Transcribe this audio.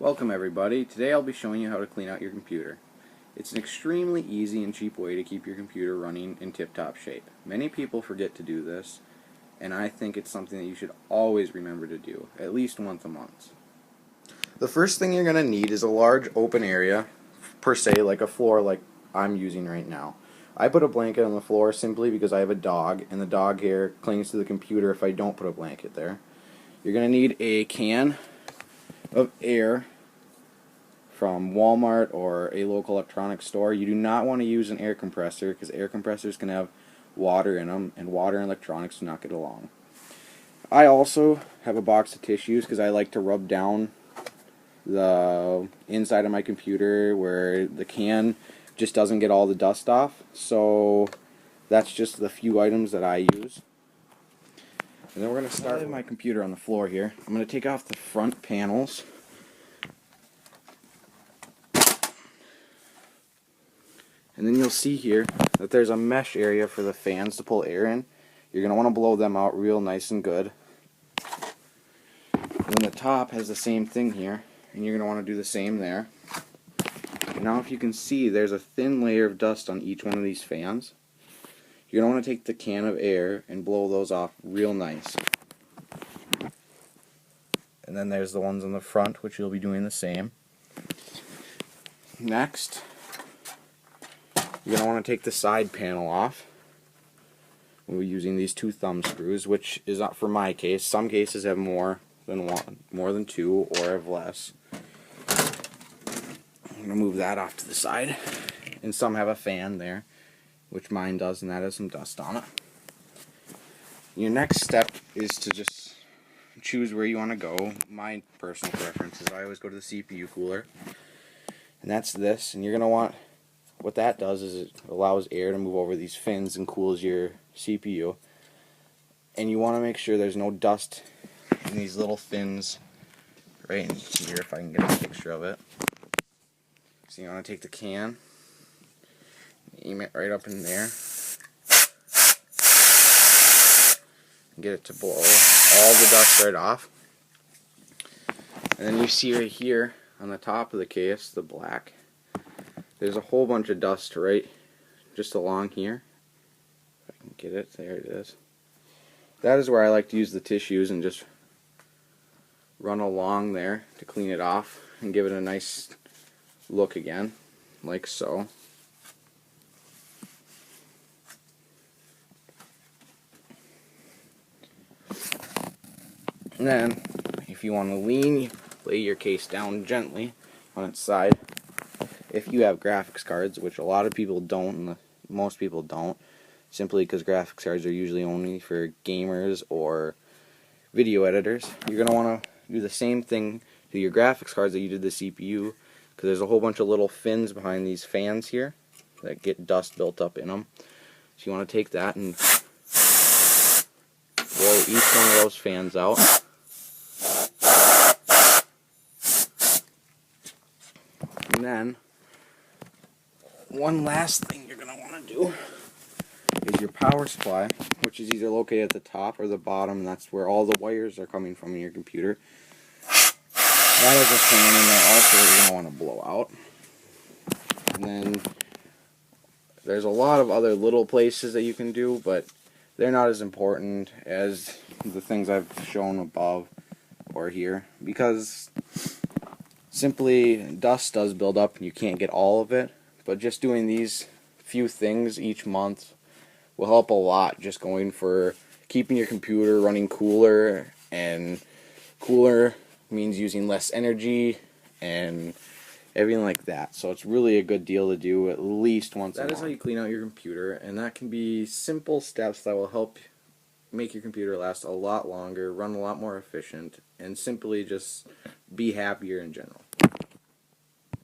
Welcome everybody. Today I'll be showing you how to clean out your computer. It's an extremely easy and cheap way to keep your computer running in tip-top shape. Many people forget to do this, and I think it's something that you should always remember to do, at least once a month. The first thing you're going to need is a large open area, per se, like a floor like I'm using right now. I put a blanket on the floor simply because I have a dog, and the dog hair clings to the computer if I don't put a blanket there. You're going to need a can of air from Walmart or a local electronics store. You do not want to use an air compressor because air compressors can have water in them, and water and electronics do not get along. I also have a box of tissues because I like to rub down the inside of my computer where the can just doesn't get all the dust off. So that's just the few items that I use. And then we're going to start with my computer on the floor here. I'm going to take off the front panels. And then you'll see here that there's a mesh area for the fans to pull air in. You're going to want to blow them out real nice and good. And then the top has the same thing here, and you're going to want to do the same there. Now if you can see, there's a thin layer of dust on each one of these fans. You're going to want to take the can of air and blow those off real nice. And then there's the ones on the front, which you'll be doing the same. Next, you're going to want to take the side panel off. We'll be using these 2 thumb screws, which is not for my case. Some cases have more than one, more than 2, or have less. I'm going to move that off to the side. And some have a fan there, which mine does, and that has some dust on it. Your next step is to just choose where you want to go. My personal preference is I always go to the CPU cooler. And that's this, and you're going to want, what that does is it allows air to move over these fins and cools your CPU. And you want to make sure there's no dust in these little fins right in here, if I can get a picture of it. So you want to take the can, aim it right up in there, and get it to blow all the dust right off. And then you see right here on the top of the case, the black, there's a whole bunch of dust right just along here. If I can get it, there it is. That is where I like to use the tissues and just run along there to clean it off and give it a nice look again, like so. And then, if you want to lean, lay your case down gently on its side. If you have graphics cards, which a lot of people don't, and most people don't, simply because graphics cards are usually only for gamers or video editors, you're going to want to do the same thing to your graphics cards that you did the CPU, because there's a whole bunch of little fins behind these fans here that get dust built up in them. So you want to take that and blow each one of those fans out. And then, one last thing you're going to want to do is your power supply, which is either located at the top or the bottom, and that's where all the wires are coming from in your computer. That is a fan in there also that you're going to want to blow out. And then there's a lot of other little places that you can do, but they're not as important as the things I've shown above or here, because simply dust does build up and you can't get all of it. But just doing these few things each month will help a lot, just going for keeping your computer running cooler, and cooler means using less energy and everything like that. So it's really a good deal to do at least once a month. That is how you clean out your computer, and that can be simple steps that will help make your computer last a lot longer, run a lot more efficient, and simply just be happier in general.